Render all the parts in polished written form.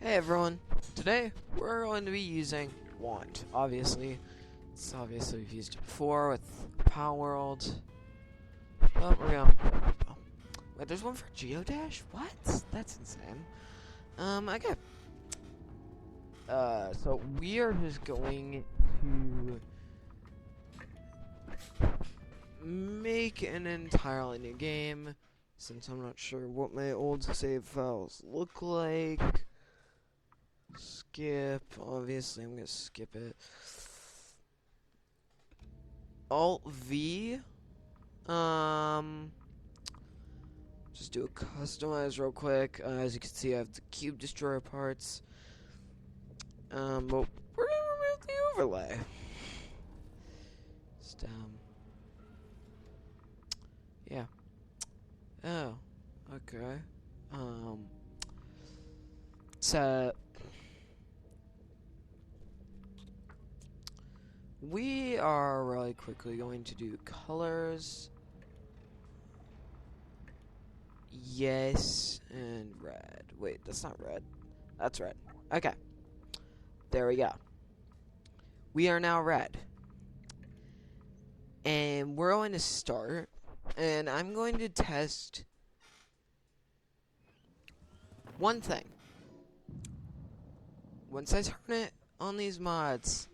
Hey everyone, today we're going to be using wand, obviously. It's obviously we've used it before with Power World. But we're going to wait, there's one for Geodash? What? That's insane. Okay. So we are just going to make an entirely new game, since I'm not sure what my old save files look like. Skip. Obviously, I'm gonna skip it. Alt V. Just do a customize real quick. As you can see, I have the cube destroyer parts. But we're gonna remove the overlay. Just, yeah. Oh, okay. So we are really quickly going to do colors. Yes, and red. Wait, that's not red. That's red. Okay. There we go. We are now red. And we're going to start. And I'm going to test one thing. Once I turn it on these mods,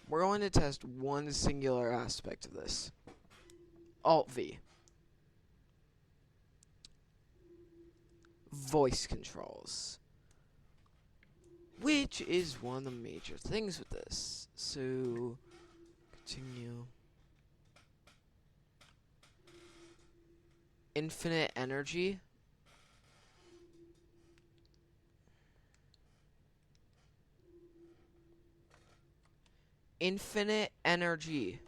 we're going to test one singular aspect of this. Alt V. Voice controls. Which is one of the major things with this. So, continue. Infinite energy. Infinite energy.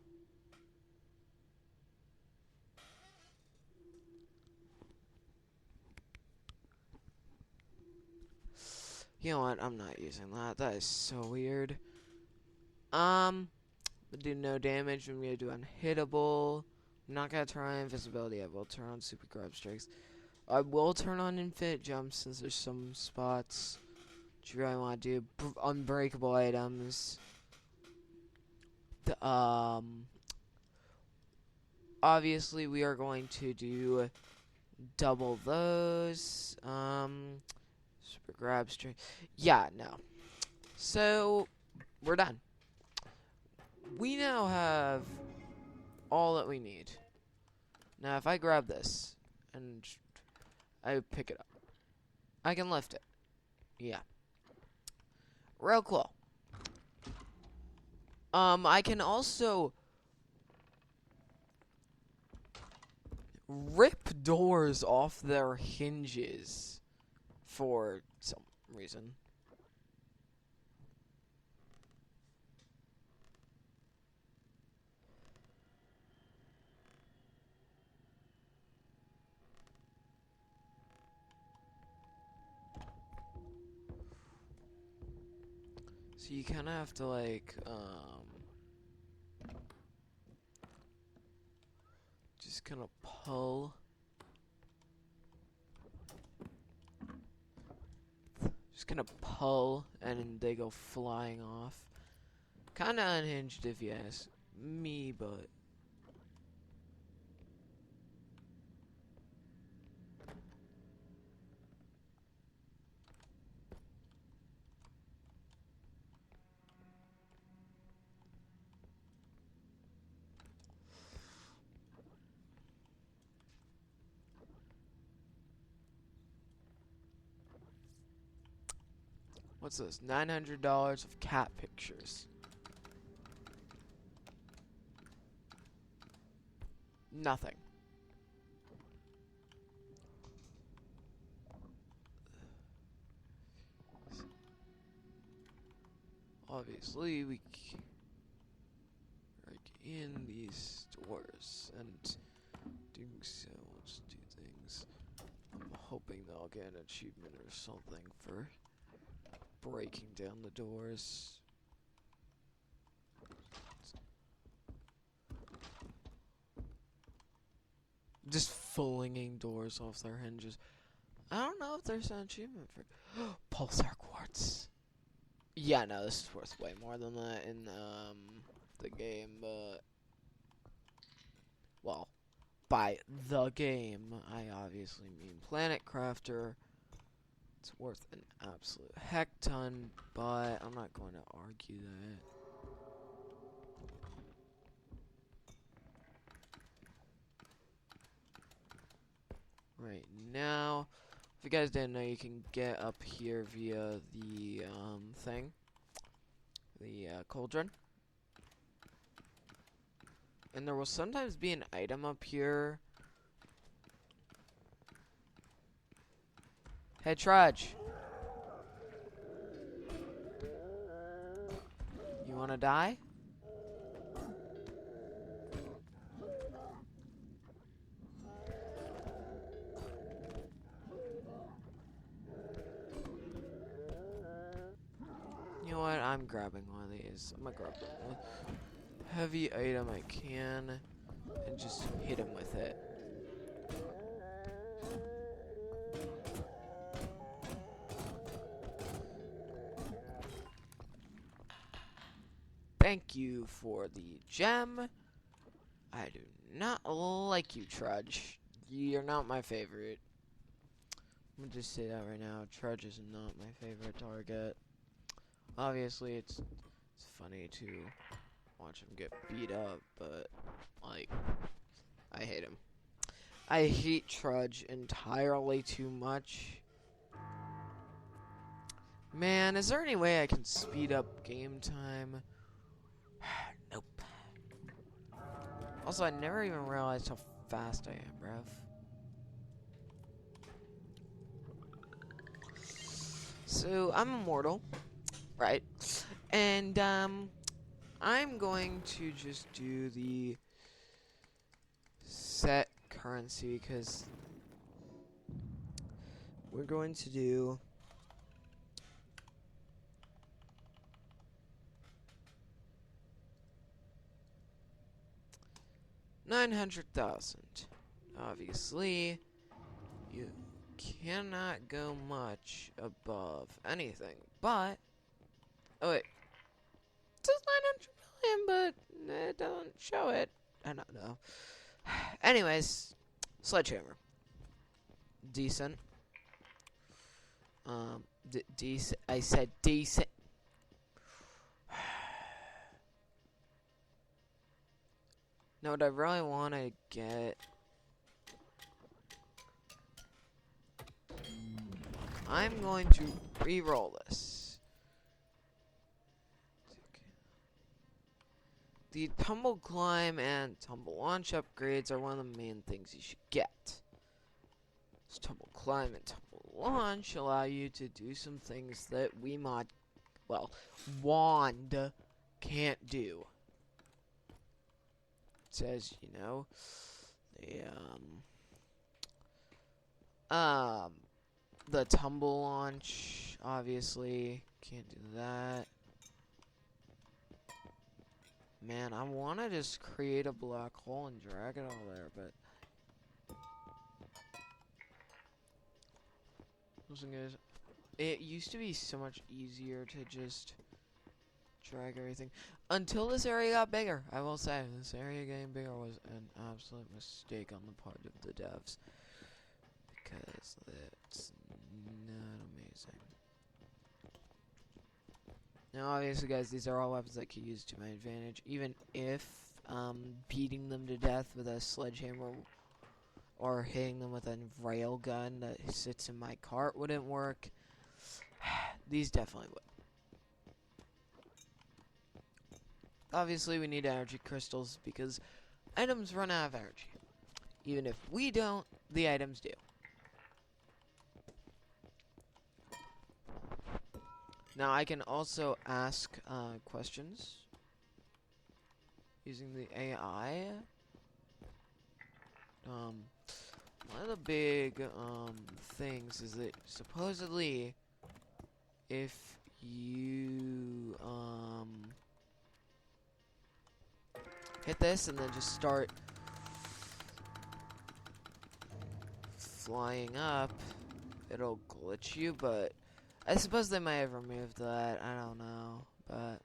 You know what? I'm not using that. That is so weird. Do no damage. I'm gonna do unhittable. I'm not gonna turn on invisibility. I will turn on super grab strikes. I will turn on infinite jumps since there's some spots that you really want to do. Unbreakable items. Obviously we are going to do double those. Super grab strike. Yeah, no. So we're done. We now have all that we need. Now, if I grab this and I pick it up, I can lift it. Yeah. Real cool. I can also rip doors off their hinges for some reason. So you kind of have to like, just kind of pull. Just kind of pull, and they go flying off. Kind of unhinged if you ask me, but what's this? $900 of cat pictures. Nothing. Obviously, we break in these doors, and doing so, let's do things. I'm hoping that I'll get an achievement or something for breaking down the doors. Just flinging doors off their hinges. I don't know if there's an achievement for pulsar quartz. Yeah, no, this is worth way more than that in the game, but well, by the game, I obviously mean Planet Crafter. It's worth an absolute heck ton, but I'm not going to argue that. Right now, if you guys didn't know, you can get up here via the thing, the cauldron. And there will sometimes be an item up here. Hey, Trudge. You wanna die? You know what? I'm grabbing one of these. I'm gonna grab one heavy item I can and just hit him with it. Thank you for the gem. I do not like you, Trudge. You're not my favorite. I'm gonna just say that right now. Trudge is not my favorite target. Obviously, it's funny to watch him get beat up, but like, I hate him. I hate Trudge entirely too much. Man, is there any way I can speed up game time? Nope. Also, I never even realized how fast I am, bruv. So, I'm immortal, right? And, I'm going to just do the set currency, because we're going to do 900,000. Obviously, you cannot go much above anything, but oh wait, it says 900 million, but it doesn't show it. I don't know. Anyways, sledgehammer, decent. Decent. I said decent. Now, what I really want to get, I'm going to re-roll this. The tumble climb and tumble launch upgrades are one of the main things you should get. So tumble climb and tumble launch allow you to do some things that wand can't do. It says, you know, the tumble launch, obviously, can't do that. Man, I want to just create a black hole and drag it all there, but listen, guys, it used to be so much easier to just drag everything until this area got bigger. I will say, this area getting bigger was an absolute mistake on the part of the devs, because it's not amazing. Now, obviously, guys, these are all weapons I could use to my advantage, even if beating them to death with a sledgehammer or hitting them with a rail gun that sits in my cart wouldn't work. These definitely would. Obviously, we need energy crystals because items run out of energy. Even if we don't, the items do. Now, I can also ask questions using the AI. One of the big things is that supposedly if you hit this and then just start flying up, it'll glitch you, but I suppose they might have removed that. I don't know, but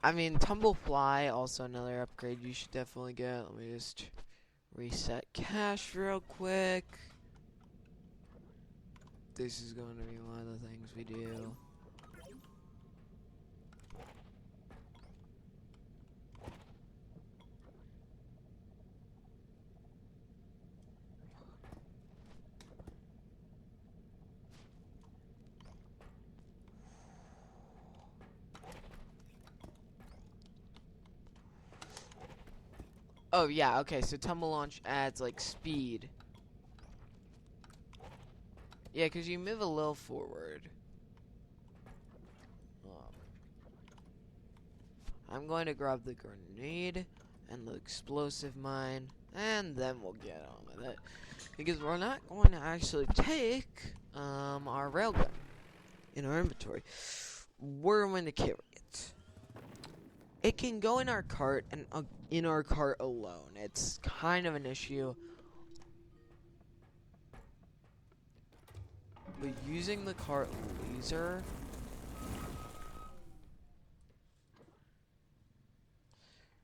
I mean, Tumble Fly, also another upgrade you should definitely get. Let me just reset cache real quick. This is going to be one of the things we do. Oh yeah, okay, so Tumble Launch adds like speed. Yeah, because you move a little forward. I'm going to grab the grenade and the explosive mine, and then we'll get on with it. Because we're not going to actually take our railgun in our inventory. We're going to carry it. It can go in our cart, and in our cart alone. It's kind of an issue. But using the cart laser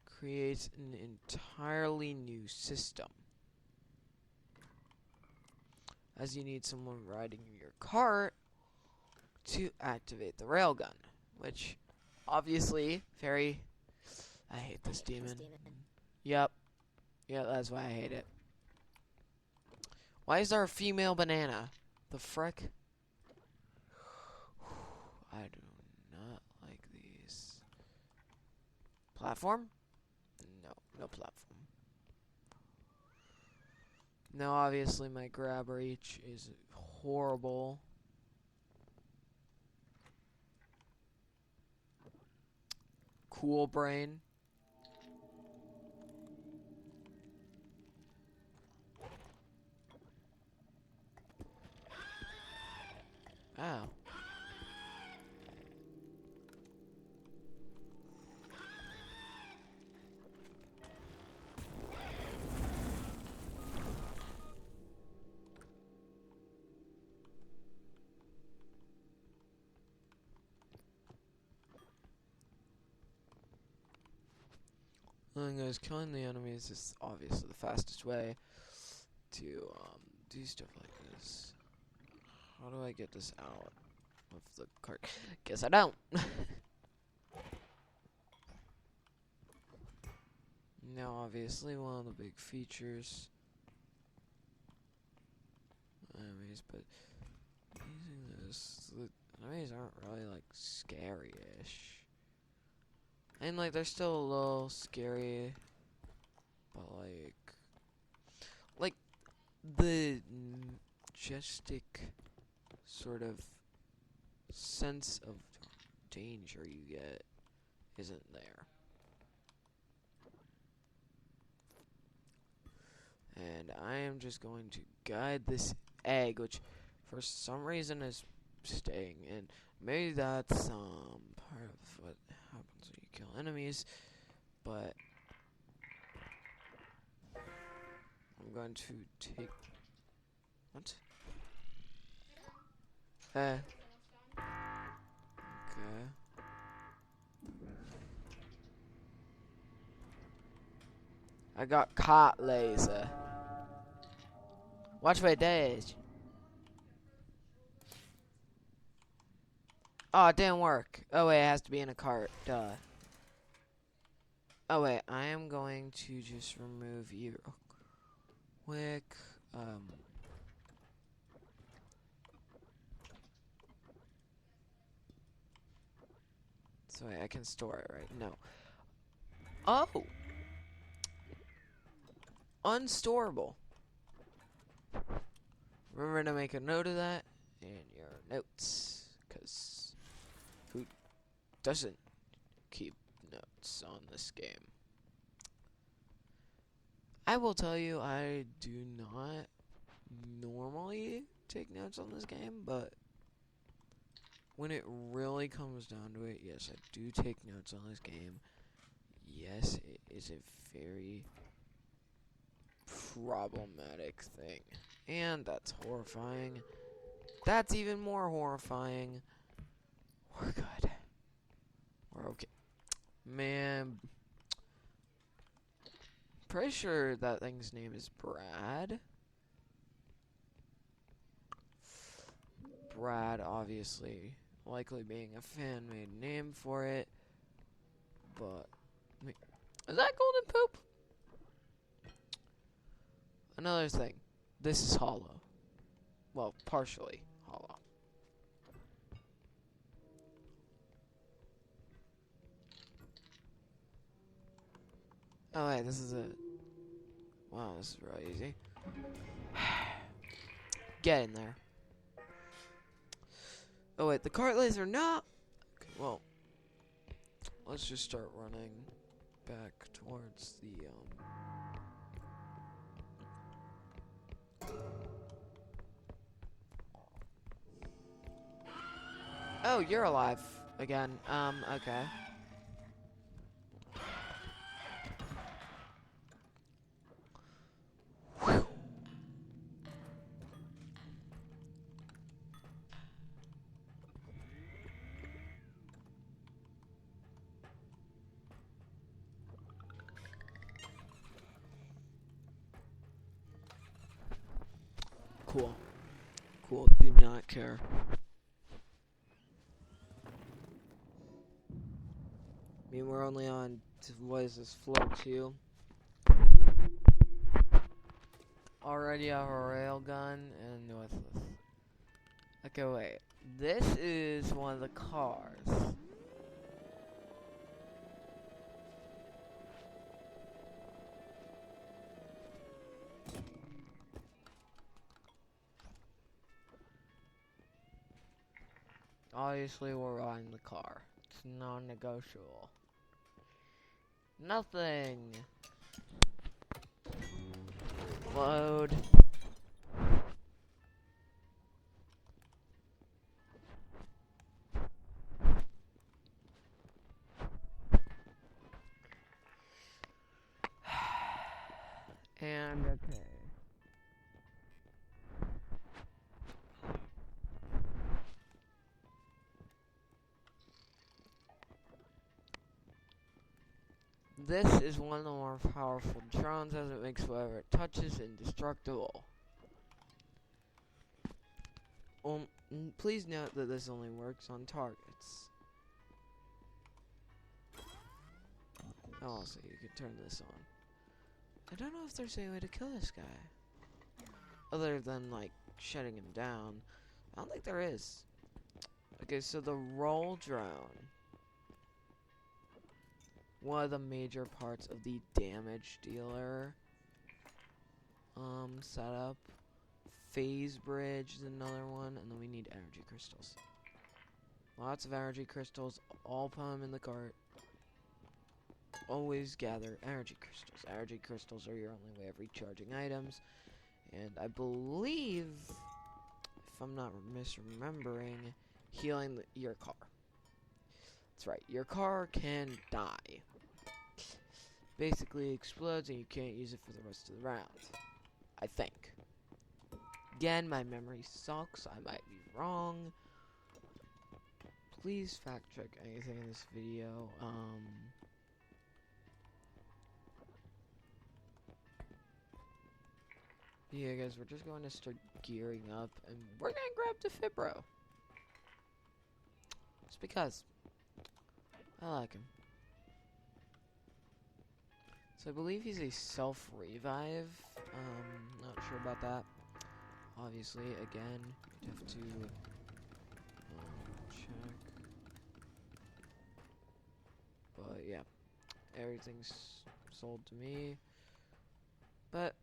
creates an entirely new system. As you need someone riding your cart to activate the railgun. Which, obviously, very... I hate this demon. Yep. Yeah, that's why I hate it. Why is there a female banana? The frick? I do not like these. Platform? No, no platform. Now, obviously, my grab reach is horrible. Cool brain. Ow. Guys, killing the enemies is obviously the fastest way to do stuff like this. How do I get this out of the cart? Guess I don't. Now, obviously, one of the big features, enemies, but using this, the enemies aren't really like scary-ish. And like they're still a little scary, but like the majestic sort of sense of danger you get isn't there. And I am just going to guide this egg, which for some reason is staying in. Maybe that's part of what happens when you kill enemies, but I'm going to take... What? Okay. I got caught laser. Watch my dash. Oh, it didn't work. Oh wait, it has to be in a cart. Duh. Oh wait, I am going to just remove you real quick. So wait, I can store it, right? No. Oh! Unstorable. Remember to make a note of that in your notes, because who doesn't keep notes on this game? I will tell you, I do not normally take notes on this game, but when it really comes down to it, yes, I do take notes on this game. Yes, it is a very problematic thing. And that's horrifying. That's even more horrifying. We're good. We're okay. Man, pretty sure that thing's name is Brad. Brad, obviously, likely being a fan-made name for it. But, is that golden poop? Another thing, this is hollow. Well, partially hollow. Oh wait, this is it. Wow, this is really easy. Get in there. Oh wait, the cart laser not. Okay, well, let's just start running back towards the Oh, you're alive again. Okay. Whew. Cool. Cool. Do not care. I mean, we're only on, what is this, floor 2? Already have a railgun and what's this? Okay, wait. This is one of the cars. Obviously, we're riding the car. It's non-negotiable. Nothing. Load. And okay. This is one of the more powerful drones as it makes whatever it touches indestructible. Please note that this only works on targets. Also, you can turn this on. I don't know if there's any way to kill this guy. Other than, like, shutting him down. I don't think there is. Okay, so the roll drone. One of the major parts of the damage dealer setup. Phase bridge is another one, and then we need energy crystals. Lots of energy crystals, all put them in the cart. Always gather energy crystals. Energy crystals are your only way of recharging items, and I believe, if I'm not misremembering, healing your car. That's right, your car can die. Basically explodes and you can't use it for the rest of the round. I think. Again, my memory sucks. I might be wrong. Please fact check anything in this video. Yeah, guys, we're just going to start gearing up, and we're gonna grab Defibro. Just because. I like him. So I believe he's a self-revive. Not sure about that. Obviously, again, you'd have to check. But yeah, everything's sold to me. But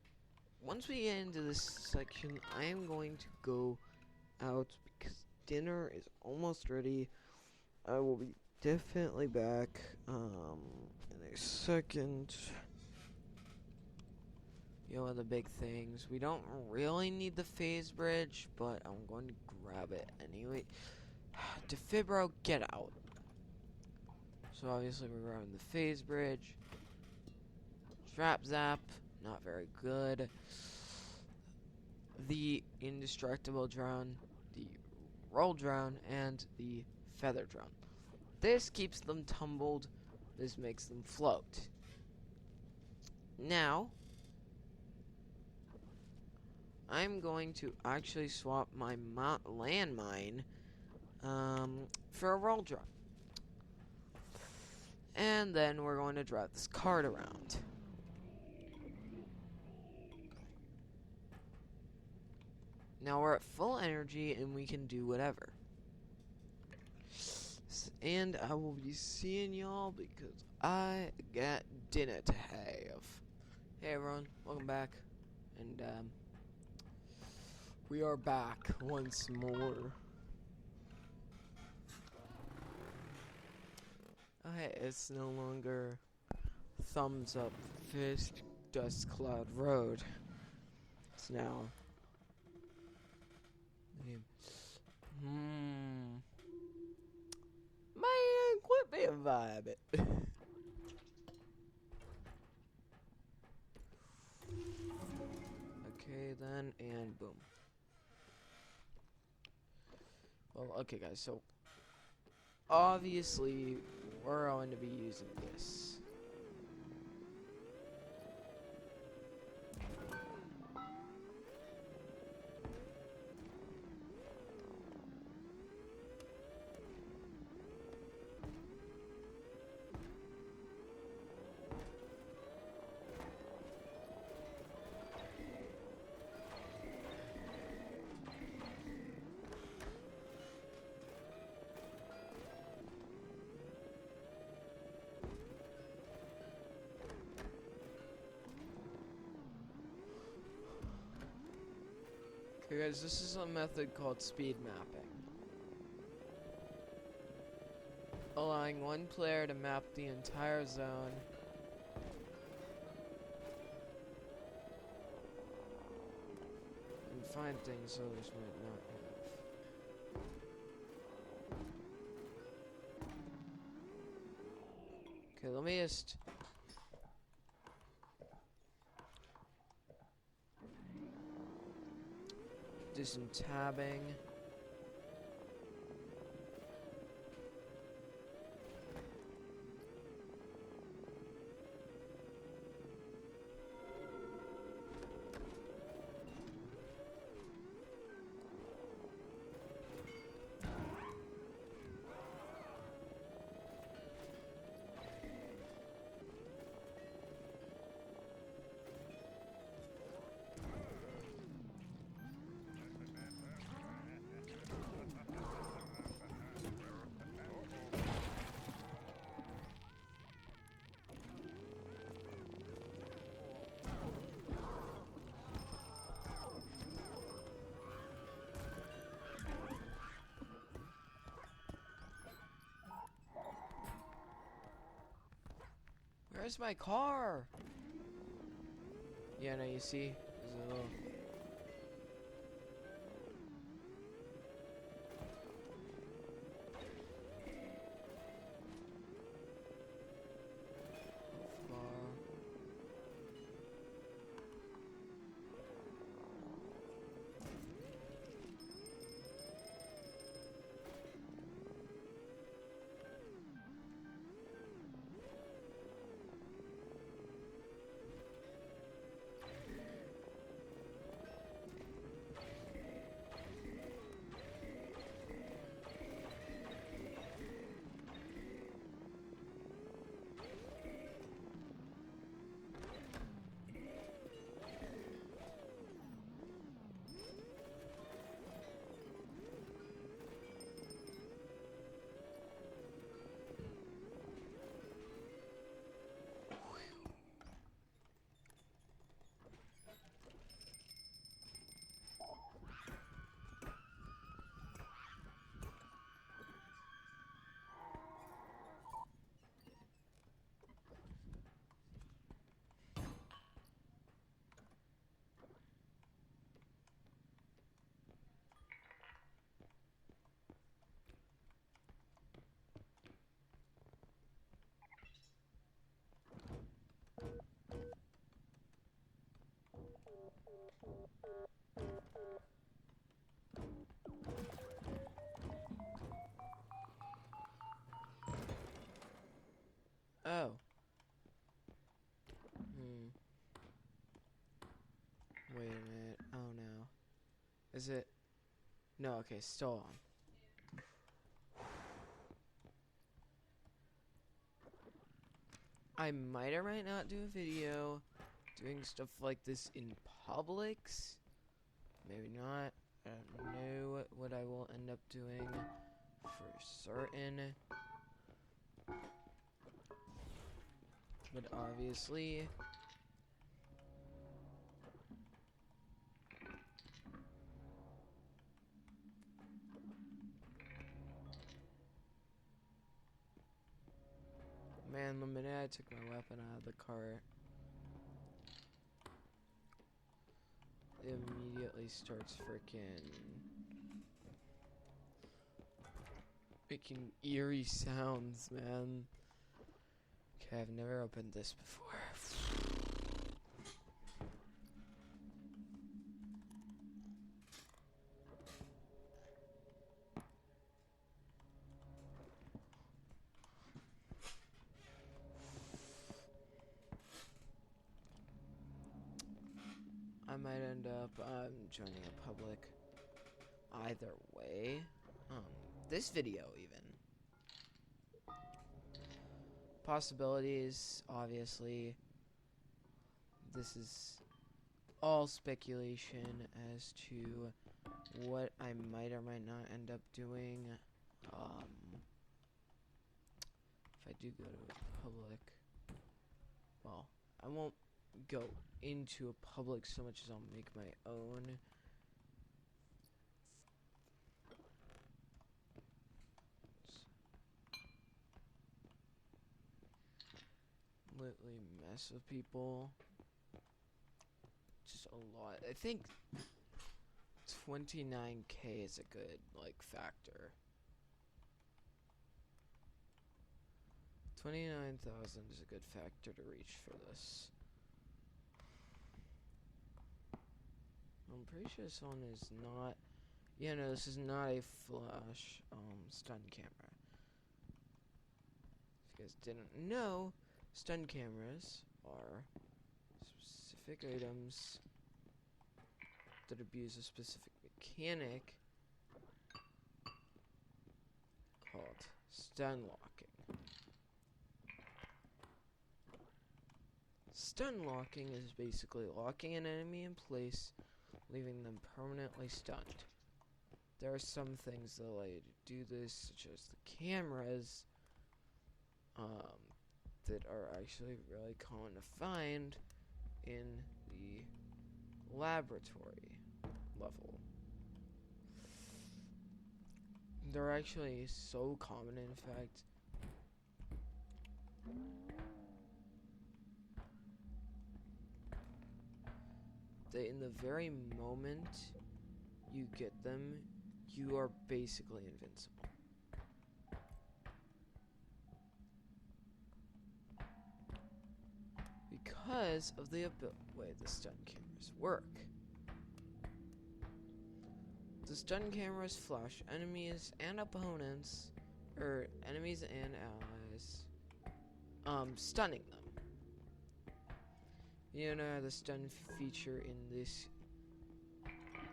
once we get into this section, I am going to go out because dinner is almost ready. I will be definitely back in a second. You know, one of the big things. We don't really need the phase bridge, but I'm going to grab it anyway. Defibro, get out. So obviously we're grabbing the phase bridge. Trap zap. not very good. The indestructible drone, the roll drone, and the feather drone. This keeps them tumbled. This makes them float. Now, I'm going to actually swap my landmine for a roll drone. And then we're going to drive this cart around. Now we're at full energy and we can do whatever. And I will be seeing y'all because I got dinner to have. Hey everyone, welcome back. And we are back once more. Okay, it's no longer thumbs up fist dust cloud road. It's now man, quit being vibing. Okay then, and boom. Well, okay guys, so obviously we're going to be using this. Okay guys, this is a method called speed mapping. Allowing one player to map the entire zone. And find things others might not have. Okay, let me just... do some tabbing. Where's my car? Yeah, no, you see? There's a little... Is it? No, okay, still on. I might or might not do a video doing stuff like this in Publix. Maybe not. I don't know what I will end up doing for certain. But obviously, man, the minute I took my weapon out of the cart, it immediately starts freaking making eerie sounds, man. Okay, I've never opened this before. I might end up joining a public either way. This video even. Possibilities, obviously. This is all speculation as to what I might or might not end up doing. If I do go to a public, well, I won't go into a public so much as I'll make my own. Literally mess with people. Just a lot. I think 29K is a good, like, factor. 29,000 is a good factor to reach for this. I'm pretty sure this one is not. Yeah, no, this is not a flash stun camera. If you guys didn't know, stun cameras are specific items that abuse a specific mechanic called stun locking. Stun locking is basically locking an enemy in place, leaving them permanently stunned. There are some things that allow you to do this, such as the cameras, that are actually really common to find in the laboratory level. They're actually so common, in fact. That in the very moment you get them, you are basically invincible. Because of the way the stun cameras work. The stun cameras flash enemies and opponents, or enemies and allies, stunning them. You know, the stun feature in this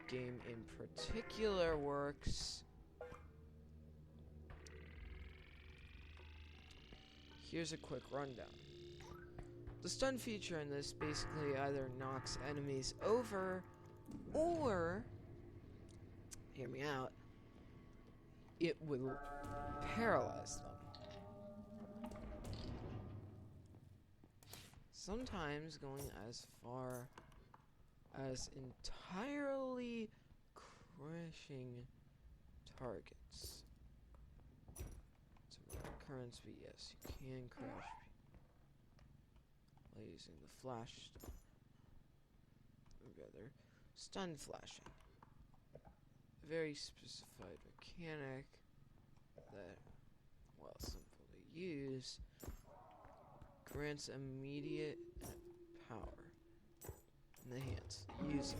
game in particular works. Here's a quick rundown. The stun feature in this basically either knocks enemies over, or, hear me out, it will paralyze them. Sometimes going as far as entirely crashing targets. It's a rare occurrence, but yes, you can crash while using the flash stun. Or rather, stun flashing. A very specified mechanic that, while simple to use, grants immediate power in the hands of the user,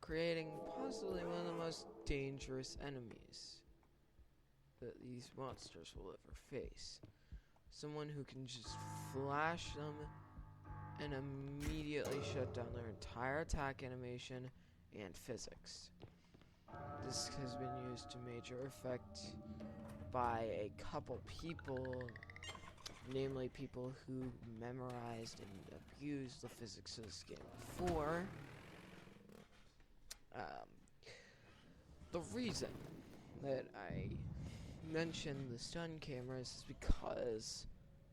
creating possibly one of the most dangerous enemies that these monsters will ever face. Someone who can just flash them and immediately shut down their entire attack animation and physics. This has been used to major effect by a couple people, namely people who memorized and abused the physics of this game before. The reason that I mention the stun cameras is because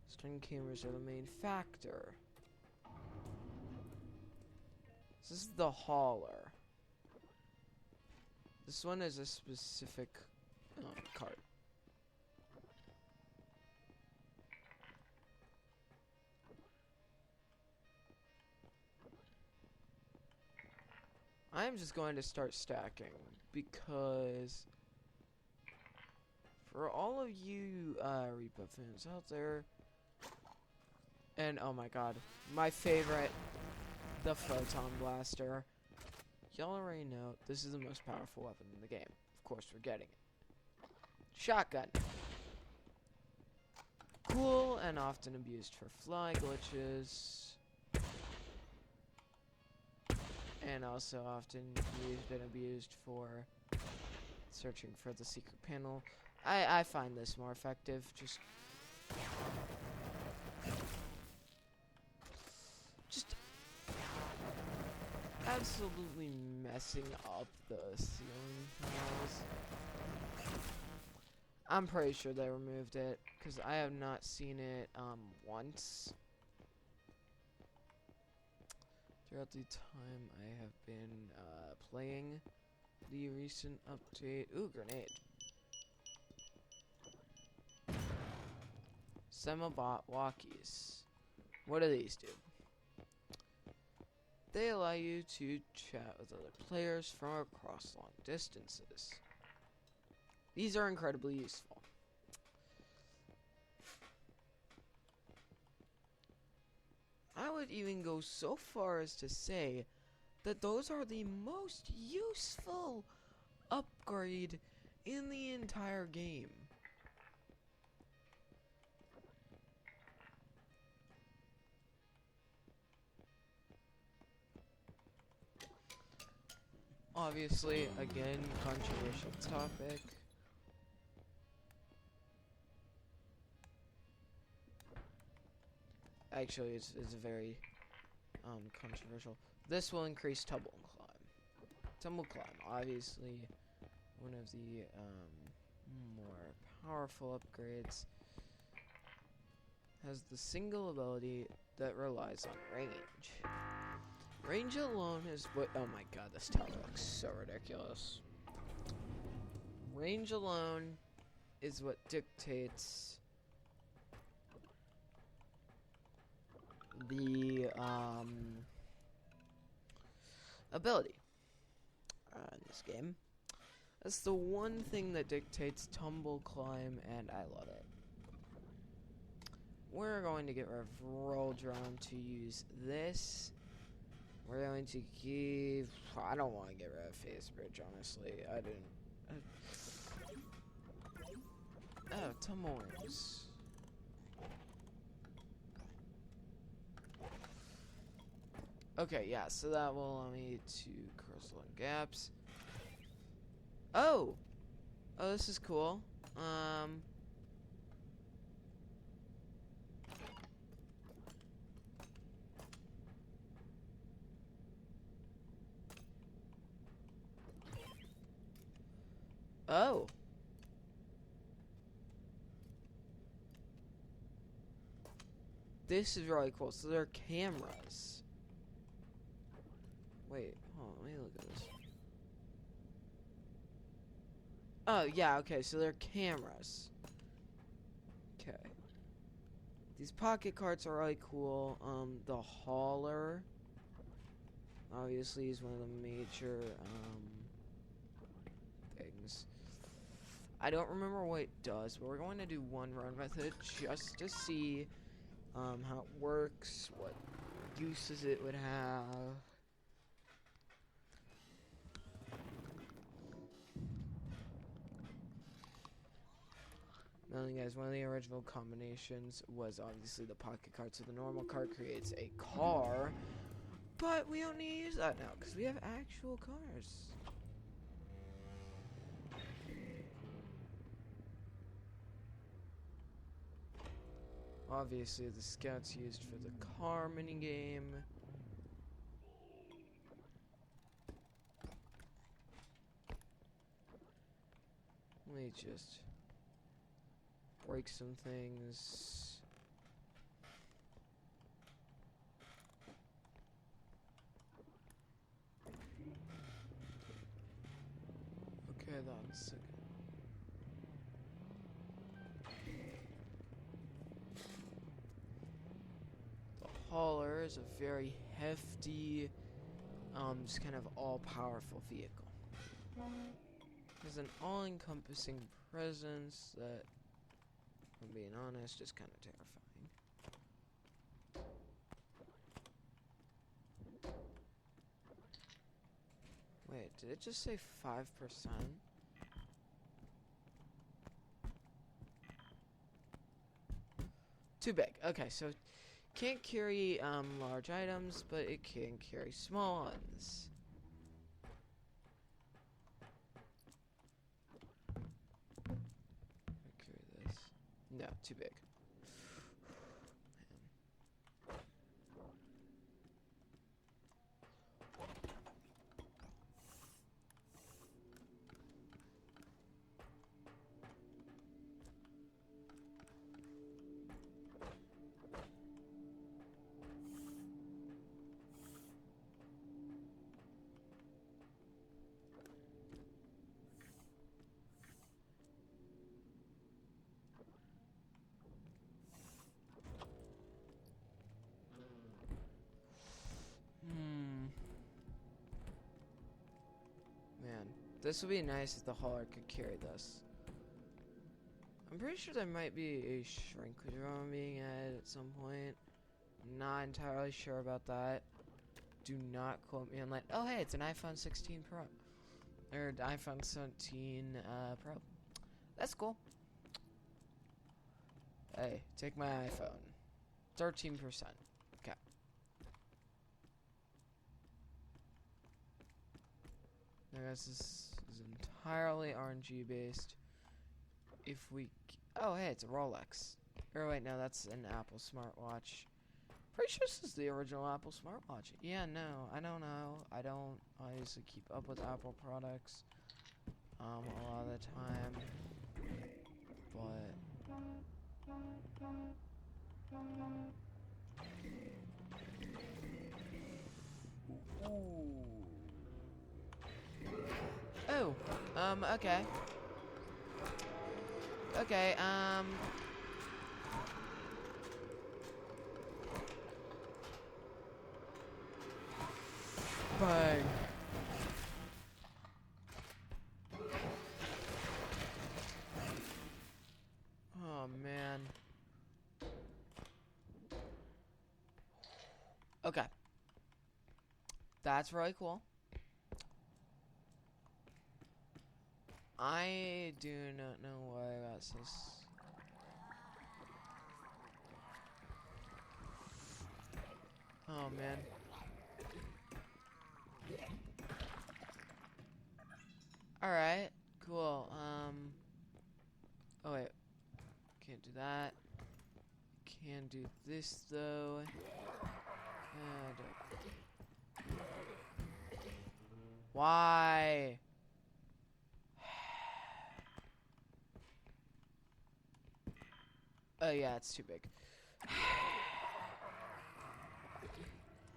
stun cameras are the main factor. This is the hauler. This one is a specific cart. I am just going to start stacking because for all of you repo fans out there, and oh my god, my favorite, the Photon Blaster. Y'all already know this is the most powerful weapon in the game. Of course, we're getting it. Shotgun. Cool and often abused for fly glitches. And also often been abused for searching for the secret panel. I find this more effective. Just absolutely messing up the ceiling tiles. I'm pretty sure they removed it because I have not seen it once throughout the time I have been playing the recent update. Ooh, grenade. Semabot walkies. What do these do? They allow you to chat with other players from across long distances. These are incredibly useful. I would even go so far as to say that those are the most useful upgrade in the entire game. Obviously, again, controversial topic. Actually, it's a very controversial. This will increase tumble climb. Tumble climb, obviously, one of the more powerful upgrades, has the single ability that relies on range. Range alone is what. Oh my god, this tower looks so ridiculous. Range alone is what dictates the ability in this game. That's the one thing that dictates tumble climb, and I love it. We're going to get rid of roll drone to use this. We're going to keep. I don't want to get rid of phase bridge, honestly. I didn't. Oh, tumble rings. Okay, yeah, so that will allow me to cross along gaps. Oh! Oh, this is cool. Oh! This is really cool. So there are cameras. Wait, hold on, let me look at this. Oh, yeah, okay, so they're cameras. Okay. These pocket carts are really cool. The hauler, obviously, is one of the major, things. I don't remember what it does, but we're going to do one run with it just to see, how it works, what uses it would have. Now, guys, one of the original combinations was obviously the pocket cart. So the normal cart creates a car, but we don't need to use that now because we have actual cars. Obviously, the scout's used for the car minigame. Let me just break some things. Okay, that's okay. The hauler is a very hefty, just kind of all-powerful vehicle. Has an all-encompassing presence that, if I'm being honest, is kind of terrifying. Wait, did it just say 5%? Too big. Okay, so can't carry large items, but it can carry small ones. Carry this. No, too big. Man, this would be nice if the hauler could carry this. I'm pretty sure there might be a shrink drone being added at some point. Not entirely sure about that. Do not quote me on that. Oh, hey, it's an iPhone 16 Pro. Or iPhone 17 Pro. That's cool. Hey, take my iPhone. 13%. Okay. Now, guys, this is entirely RNG based. If we... Oh, hey, it's a Rolex. Or wait, no, that's an Apple smartwatch. Pretty sure this is the original Apple smartwatch. Yeah, no, I don't know. I don't obviously keep up with Apple products a lot of the time. But... Ooh. Oh, okay. Okay, bang. Oh, man. Okay. That's really cool. I do not know why about this. Oh, man. Alright, cool. Oh, wait. Can't do that. Can do this, though. Why? Oh, yeah, it's too big.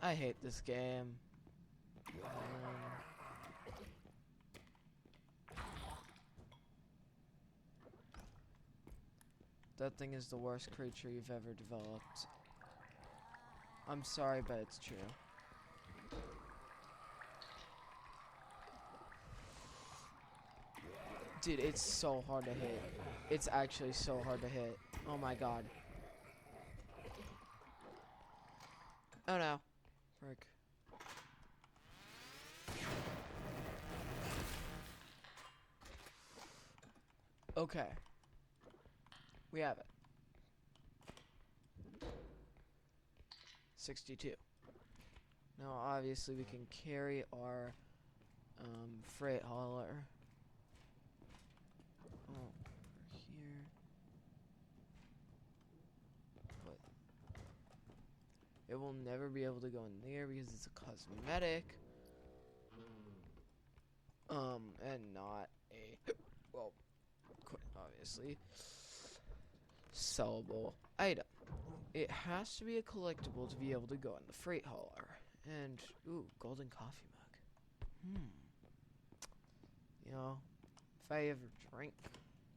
I hate this game. That thing is the worst creature you've ever developed. I'm sorry, but it's true. Dude, it's so hard to hit. It's actually so hard to hit. Oh my god. Oh no. Frick. Okay. We have it. 62. Now, obviously, we can carry our freight hauler over here. But it will never be able to go in there because it's a cosmetic. And not a, well, obviously, sellable item. It has to be a collectible to be able to go in the freight hauler. And, ooh, golden coffee mug. You know, if I ever drink,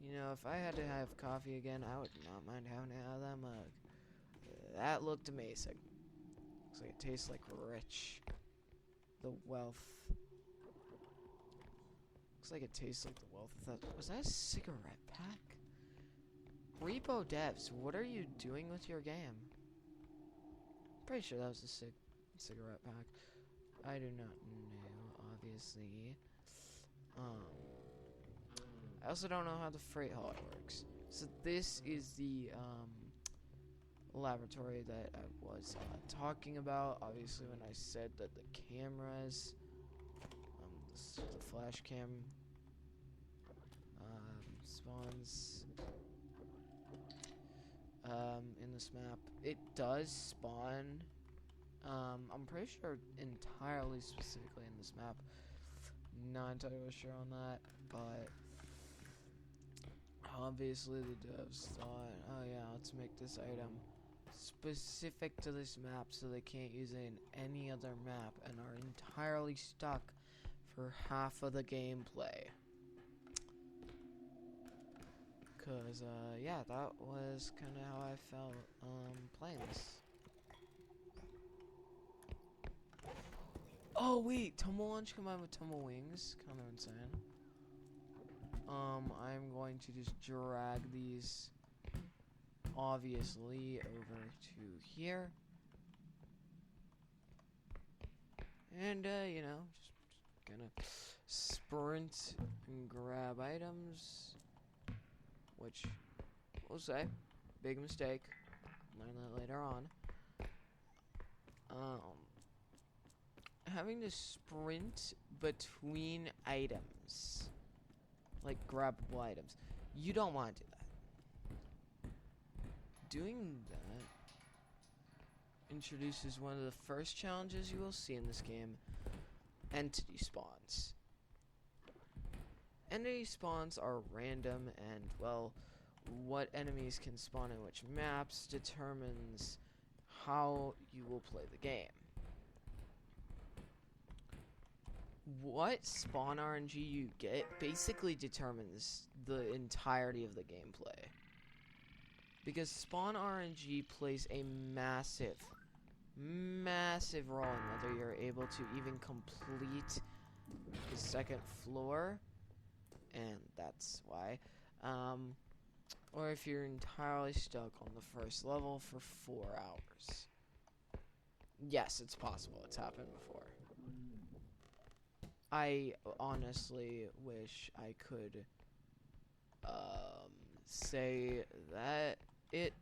you know, if I had to have coffee again, I would not mind having it out of that mug. That looked amazing. Looks like it tastes like rich. The wealth. Looks like it tastes like the wealth of that. Was that a cigarette pack? Repo devs, what are you doing with your game? Pretty sure that was a cigarette pack. I do not know, obviously. I also don't know how the freight hauler works. So this is the laboratory that I was talking about. Obviously, when I said that the cameras, the flash cam spawns in this map. It does spawn. I'm pretty sure entirely specifically in this map. Not entirely sure on that, but obviously the devs thought, oh yeah, let's make this item specific to this map so they can't use it in any other map and are entirely stuck for half of the gameplay. Cause yeah, that was kind of how I felt playing this. Oh wait, Tumble Lunch combined with Tumble Wings, kind of insane. I'm going to just drag these obviously over to here. And you know, just gonna sprint and grab items, which we'll say, big mistake. Learn that later on. Having to sprint between items, like grabbable items, you don't want to do that. Doing that introduces one of the first challenges you will see in this game: entity spawns. Entity spawns are random, and well, what enemies can spawn in which maps determines how you will play the game. What spawn RNG you get basically determines the entirety of the gameplay. Because spawn RNG plays a massive role in whether you're able to even complete the second floor, and that's why, or if you're entirely stuck on the first level for 4 hours. Yes, it's possible. It's happened before. I honestly wish I could say that it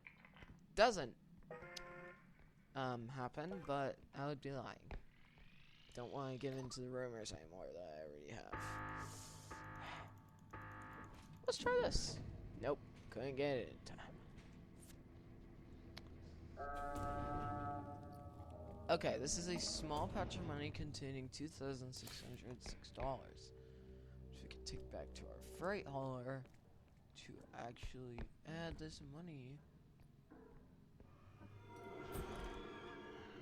doesn't happen, but I would be lying. Don't want to get into the rumors anymore that I already have. Let's try this. Nope, couldn't get it in time. Okay, this is a small pouch of money containing $2,606, which we can take back to our freight hauler to actually add this money.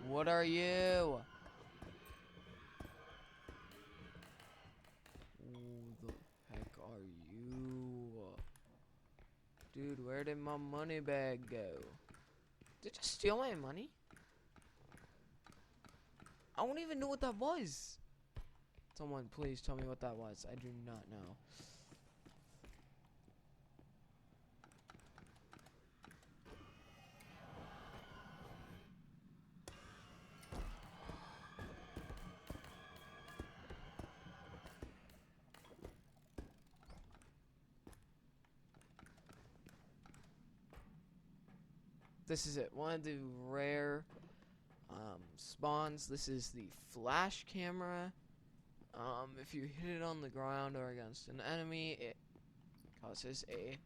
What are you? Who the heck are you? Dude, where did my money bag go? Did you steal my money? I don't even know what that was. Someone please tell me what that was. I do not know. this is it. One of the rare spawns. This is the flash camera. If you hit it on the ground or against an enemy, it causes a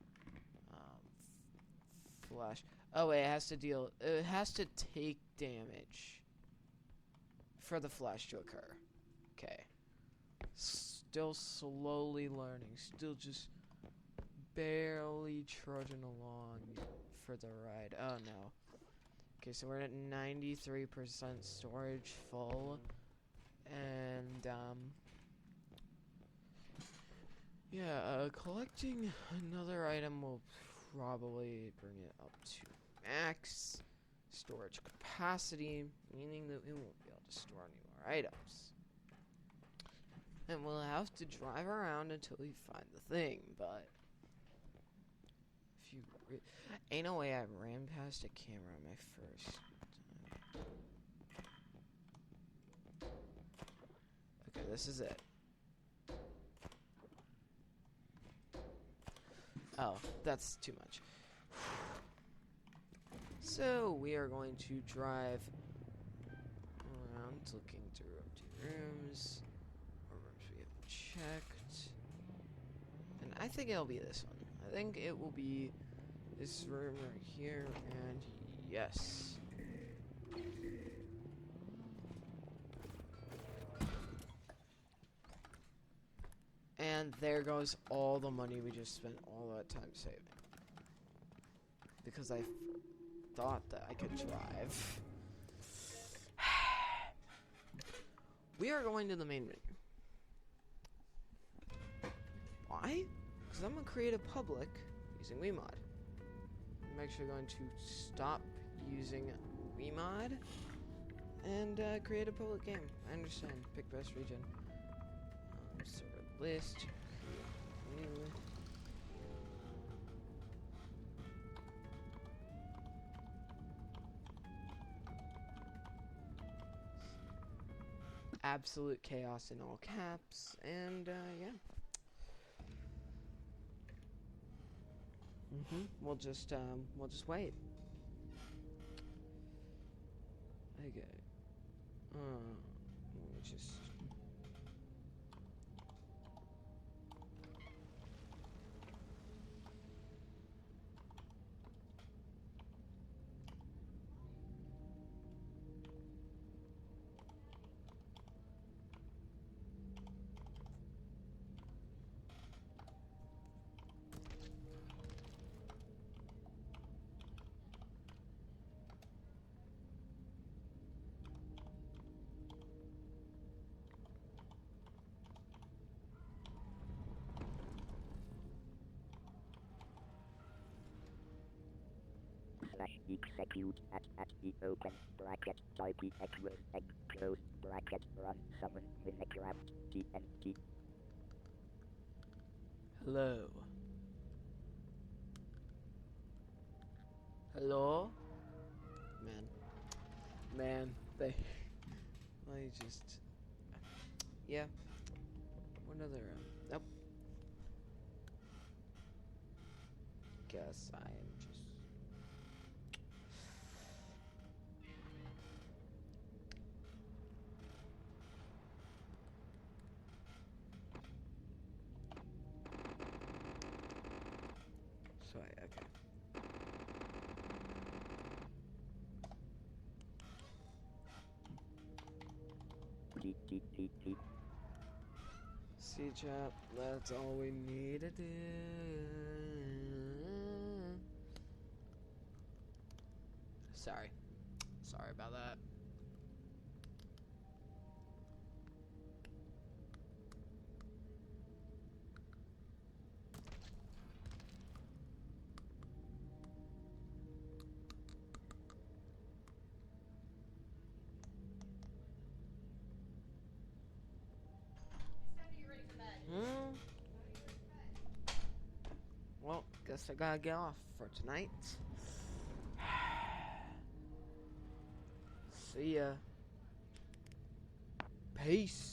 flash. Oh wait, it has to take damage for the flash to occur. Okay. Still slowly learning. Still just barely trudging along for the ride. Oh no. Okay, so we're at 93% storage full. And, yeah, collecting another item will probably bring it up to max storage capacity, meaning that we won't be able to store any more items. And we'll have to drive around until we find the thing, but if you ain't no way I ran past a camera on my first time. Okay, this is it. Oh, that's too much. So we are going to drive around, looking through empty rooms, or rooms we haven't checked. And I think it'll be this one. I think it will be this room right here, and yes. And there goes all the money we just spent all that time saving. Because I thought that I could drive. We are going to the main menu. Why? Because I'm going to create a public using WeMod. I'm actually going to stop using WeMod and create a public game. I understand. Pick best region. Server list. Create new. Absolute chaos in all caps, and yeah. We'll just wait. Okay. Let me just. Execute at the open bracket type equal and close bracket run summon Minecraft TNT. Hello. Hello? Man, they just, yeah. What other, nope. Guess I am just. Sorry, okay. See, chap, that's all we need to do. Sorry about that. Well, guess I gotta get off for tonight. See ya. Peace.